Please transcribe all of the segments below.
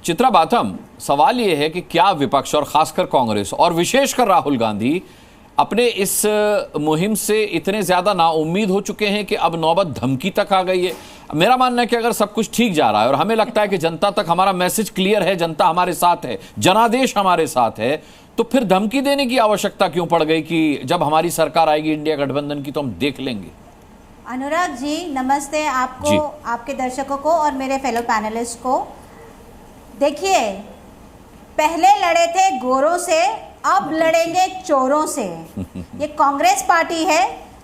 चित्रा बाथम, सवाल यह है कि क्या विपक्ष और खासकर कांग्रेस और विशेषकर राहुल गांधी अपने इस मुहिम से इतने ज्यादा नाउम्मीद हो चुके हैं कि अब नौबत धमकी तक आ गई है? मेरा मानना है कि अगर सब कुछ ठीक जा रहा है और हमें लगता है कि जनता तक हमारा मैसेज क्लियर है, जनता हमारे साथ है, जनादेश हमारे साथ है, तो फिर धमकी देने की आवश्यकता क्यों पड़ गई कि जब हमारी सरकार आएगी इंडिया गठबंधन की तो हम देख लेंगे? अनुराग जी नमस्ते, आपको, आपके दर्शकों को और मेरे फेलो पैनलिस्ट को। देखिए, पहले लड़े थे गोरों से, अब लड़ेंगे चोरों से। ये कांग्रेस पार्टी है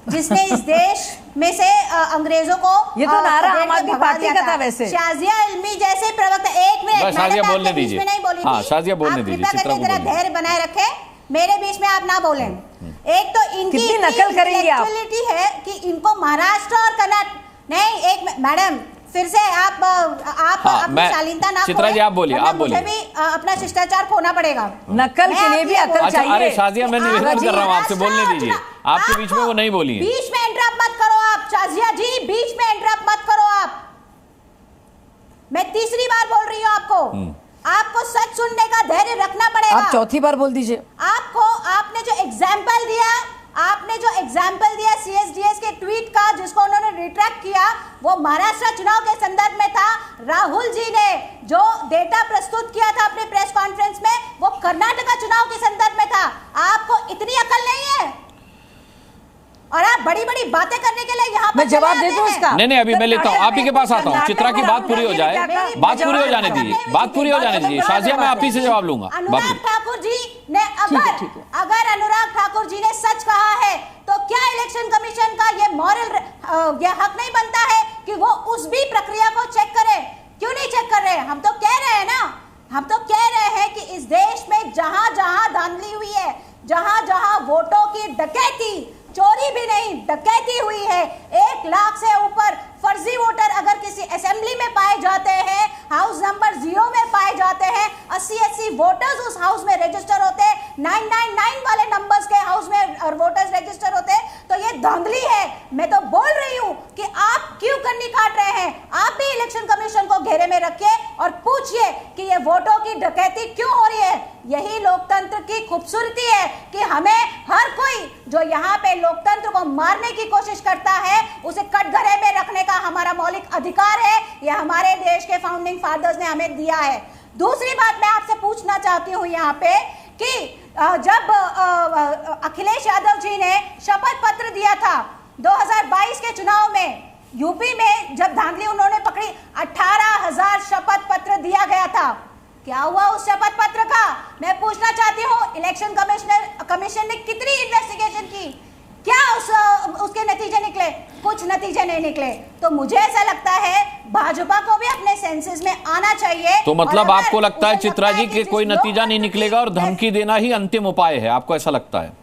जिसने इस देश में से अंग्रेजों को, ये तो नारा आम आदमी पार्टी का था वैसे। शाजिया इल्मी जैसे प्रवक्ता, एक मिनट शाजिया बोलने दीजिए, नहीं बोली हाँ, शाजिया बोलने दीजिए, कृपया करके जरा धैर्य बनाए रखे, मेरे बीच में आप ना बोलें। एक तो इनकी नकल करेंगे आप है कि इनको महाराष्ट्र और कर्नाटक नहीं, एक मैडम फिर से आप अपनी शालीनता ना चित्रा जी आप बोलिए, आप बोलिए। मुझे भी अपना शिष्टाचार खोना पड़ेगा। नकल के लिए भी अकल चाहिए। अरे शाजिया, मैं निवेदन कर रहा हूँ आपसे, बोलने दीजिए, आपके बीच में वो नहीं बोली है। बीच में इंटरप्ट मत करो आप शाजिया जी, बीच में इंटरप्ट मत करो आप। मैं तीसरी बार बोल रही हूँ आपको सच सुनने का धैर्य रखना पड़ेगा। आप चौथी बार बोल दीजिए। आपने जो एग्जाम्पल दिया सीएसडीएस के ट्वीट का, जिसको उन्होंने रिट्रैक्ट किया, वो महाराष्ट्र चुनाव के संदर्भ में था। राहुल जी ने जो डेटा प्रस्तुत किया था अपने प्रेस कॉन्फ्रेंस में, वो कर्नाटक चुनाव के संदर्भ में था। आपको इतनी अकल नहीं है और आप बड़ी बड़ी बातें करने के लिए यहाँ पर जवाब दे दो उसका। नहीं, अभी मैं लेता हूँ, आप ही के पास आता हूँ। चित्रा की बात पूरी हो जाए, बात पूरी हो जाने दीजिए, बात पूरी हो जाने दीजिए। शाजिया, मैं आप ही से जवाब लूंगा। अनुराग ठाकुर जी ने अगर अनुराग ठाकुर जी ने सच कहा है तो क्या इलेक्शन कमीशन का ये मॉरल ये हक नहीं बनता है कि वो उस भी प्रक्रिया को चेक करे? क्यों नहीं चेक कर रहे? हम तो कह रहे हैं ना, हम तो कह रहे हैं कि इस देश में जहां जहां धांधली हुई है, जहां जहां वोटों की डकैती, चोरी भी नहीं डकैती हुई है, 1 लाख से ऊपर फर्जी वोटर अगर किसी असेंबली में पाए जाते हैं, हाउस नंबर 0 में पाए जाते हैं, 80 वोटर्स उस हाउस में रजिस्टर होते, 999 वाले नंबर्स के हाउस में वोटर्स रजिस्टर होते, तो ये धांधली है। मैं तो बोल रही हूं कि आप क्यों कन्नी काट रहे हैं? आप भी इलेक्शन कमीशन को घेरे में रखिए और पूछिए कि ये वोटों की डकैती क्यों हो रही है। यही लोकतंत्र की खूबसूरती है कि हमें हर कोई जो यहाँ पे लोकतंत्र को मारने की कोशिश करता है, उसे कटघरे में रखने का हमारा मौलिक अधिकार है। यह हमारे देश के फाउंडिंग फादर्स ने हमें दिया है। दूसरी बात मैं आपसे पूछना चाहती हूँ यहाँ पे कि जब अखिलेश यादव जी ने शपथ पत्र दिया था 2022 के चुनाव में, यूपी में जब धांधली उन्होंने पकड़ी, 18,000 शपथ पत्र दिया गया था। क्या हुआ उस शपथ पत्र का? मैं पूछना चाहती हूँ, इलेक्शन कमीशन ने कितनी इन्वेस्टिगेशन की? क्या उसके नतीजे निकले? कुछ नतीजे नहीं निकले। तो मुझे ऐसा लगता है भाजपा को भी अपने सेंसेस में आना चाहिए। तो मतलब आपको लगता है चित्रा जी कि कोई नतीजा नहीं निकलेगा और धमकी देना ही अंतिम उपाय है, आपको ऐसा लगता है?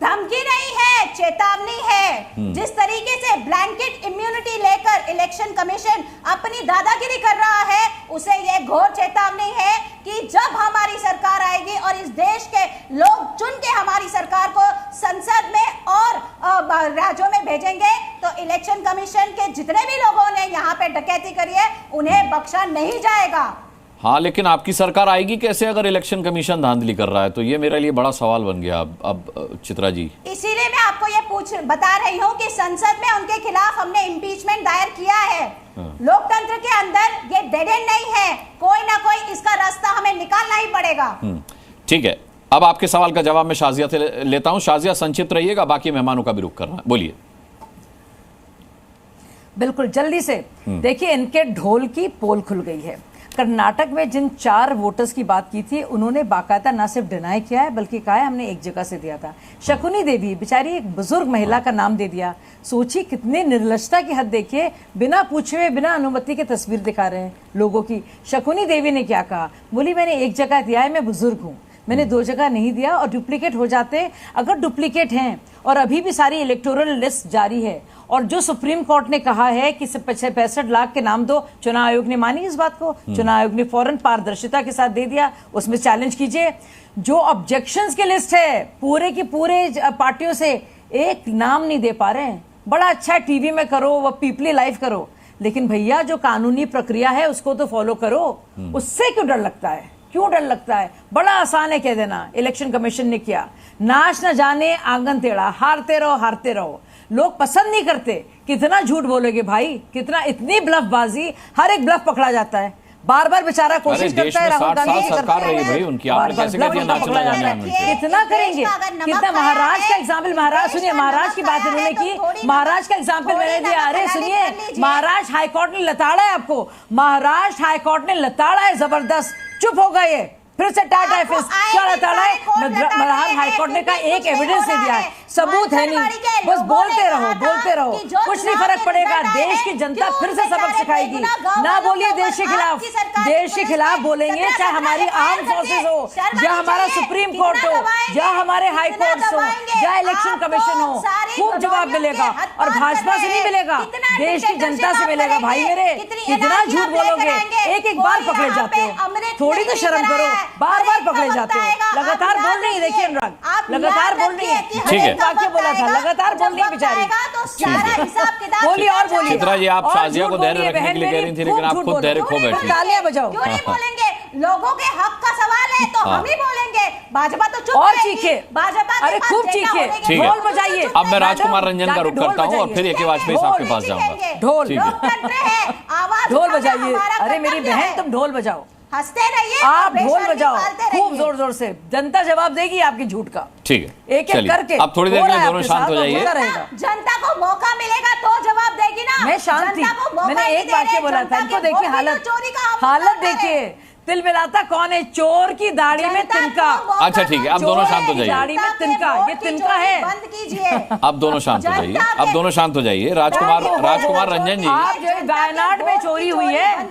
धमकी नहीं है, चेतावनी है। जिस तरीके से ब्लैंकेट इम्यूनिटी लेकर इलेक्शन कमीशन अपनी दादागिरी कर रहा है, उसे यह घोर चेतावनी है कि जब हमारी सरकार आएगी और इस देश के लोग चुन के हमारी सरकार को संसद में और राज्यों में भेजेंगे, तो इलेक्शन कमीशन के जितने भी लोगों ने यहाँ पे डकैती करी है, उन्हें बख्शा नहीं जाएगा। हाँ, लेकिन आपकी सरकार आएगी कैसे अगर इलेक्शन कमीशन धांधली कर रहा है? तो ये मेरे लिए बड़ा सवाल बन गया अब चित्रा जी। इसीलिए मैं आपको ये बता रही हूँ कि संसद में उनके खिलाफ हमने इम्पीचमेंट दायर किया है। लोकतंत्र के अंदर ये डेड एंड नहीं है, कोई ना कोई इसका रास्ता हमें निकालना ही पड़ेगा। ठीक है, अब आपके सवाल का जवाब मैं शाजिया से लेता हूँ। शाजिया, संक्षिप्त रहिएगा, बाकी मेहमानों का भी रुख करना है, बोलिए। बिल्कुल जल्दी से। देखिए, इनके ढोल की पोल खुल गई है। कर्नाटक में जिन 4 वोटर्स की बात की थी, उन्होंने बाकायदा ना सिर्फ डिनाई किया है बल्कि कहा है हमने एक जगह से दिया था। शकुनी देवी बेचारी एक बुजुर्ग महिला का नाम दे दिया। सोचिए कितने निर्लजता की हद, देखिए बिना पूछे हुए बिना अनुमति के तस्वीर दिखा रहे हैं लोगों की। शकुनी देवी ने क्या कहा? बोली मैंने एक जगह दिया है, मैं बुजुर्ग हूँ, मैंने 2 जगह नहीं दिया और डुप्लीकेट हो जाते। अगर डुप्लीकेट हैं और अभी भी सारी इलेक्टोरल लिस्ट जारी है और जो सुप्रीम कोर्ट ने कहा है कि 65 लाख के नाम दो, चुनाव आयोग ने मानी इस बात को, चुनाव आयोग ने फौरन पारदर्शिता के साथ दे दिया, उसमें चैलेंज कीजिए। जो ऑब्जेक्शंस की लिस्ट है पूरे की पूरे पार्टियों से, एक नाम नहीं दे पा रहे हैं। बड़ा अच्छा टीवी में करो, वो पीपली लाइव करो, लेकिन भैया जो कानूनी प्रक्रिया है उसको तो फॉलो करो। उससे क्यों डर लगता है? क्यों डर लगता है? बड़ा आसान है कह देना, इलेक्शन कमीशन ने किया। नाच न जाने आंगन टेढ़ा, हारते रहो हारते रहो। लोग पसंद नहीं करते। कितना झूठ बोलोगे भाई, कितना, इतनी ब्लफबाजी, हर एक ब्लफ पकड़ा जाता है। बार बार बेचारा कोशिश करता है, राहुल गांधी सरकार रही है भाई उनकी, आपने कैसे कह दिया नाचना जाने आंगन टेढ़ा? कितना करेंगे? कितना? महाराष्ट्र का एग्जाम्पल, महाराष्ट्र सुनिए, महाराष्ट्र की बात इन्होंने की, महाराष्ट्र का एग्जाम्पल मैंने दिया। अरे सुनिए, महाराष्ट्र हाईकोर्ट ने लताड़ा है आपको, महाराष्ट्र हाईकोर्ट ने लताड़ा है जबरदस्त। चुप हो गए, फिर से टाटा है, फिर क्या लताड़ा है? महाराष्ट्र हाईकोर्ट ने कहा एक एविडेंस नहीं दिया है, सबूत है नहीं, बस बोलते रहो बोलते रहो, कुछ नहीं फर्क पड़ेगा। देश की जनता फिर से सबक सिखाएगी। ना बोलिए देश के खिलाफ, देश के खिलाफ बोलेंगे चाहे हमारी आर्म फोर्सेस हो, या हमारा सुप्रीम कोर्ट हो, या हमारे हाई कोर्ट हो, या इलेक्शन कमीशन हो, खूब जवाब मिलेगा। और भाजपा से नहीं मिलेगा, देश की जनता से मिलेगा। भाई मेरे, कितना झूठ बोलोगे, एक एक बार पकड़े जाते हो, थोड़ी तो शर्म करो, बार बार पकड़े जाते हो। लगातार बोल रही है, देखिए अनुराग, लगातार बोल रही है। ठीक है, वाक्य बोला था, लगातार बोल रही है बेचारी। बोलिए और बोलिए। चित्रा जी, आप शाजिया को धैर्य रखने के लिए कह रही थी, लेकिन आप खुद धैर्य खो बैठी। तालियां बजाओ। क्यों नहीं बोलेंगे? लोगों के हक का सवाल है तो हम ही बोलेंगे। भाजपा तो चुप और रहेगी। चीखे, भाजपा अरे खूब चीखे, ठीक है। ढोल बजाइए। अब मैं राजकुमार रंजन का रुख करता हूँ और फिर ए के वाजपेयी साहब के पास जाऊंगा। ढोल, ठीक है, ढोल बजाइए। अरे मेरी बहन, तुम ढोल बजाओ, हंसते रहिए, आप ढोल बजाओ खूब जोर जोर से, जनता जवाब देगी आपकी झूठ का। ठीक है, एक एक करके। अब थोड़ी देर के लिए दोनों शांत हो जाइए। जनता को मौका मिलेगा तो जवाब देगी ना। मैं शांत थी, मैंने एक वाक्य बोला था। इनको देखिए हालत देखिए, तिल मिलाता कौन है? चोर की दाढ़ी में तिनका। अच्छा ठीक है, अब दोनों शांत हो जाइए। दाढ़ी में तिनका, ये तिनका है। बंद कीजिए। अब दोनों शांत हो जाइए, अब दोनों शांत हो जाइए। राजकुमार रंजन जी, आप जो वायनाड में चोरी हुई है,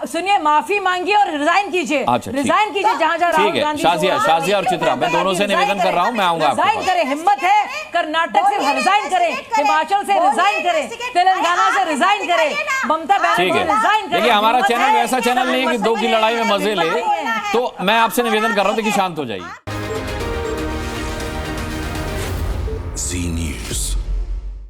सुनिए, माफी मांगिए और रिजाइन कीजिए। अच्छा, रिजाइन कीजिए जहाँ जहाँ राहुल गांधी। शाजिया और चित्रा, मैं दोनों से निवेदन कर रहा हूँ, मैं आऊंगा आपके रिजाइन पास। करें, हिम्मत है, कर्नाटक से रिजाइन करें, हिमाचल से रिजाइन करें, तेलंगाना से रिजाइन करें, ममता बनर्जी ठीक से है, रिजाइन करें। देखिए हमारा चैनल वैसा चैनल नहीं है कि दो की लड़ाई में मजे ले, तो मैं आपसे निवेदन कर रहा हूं कि शांत हो जाइए।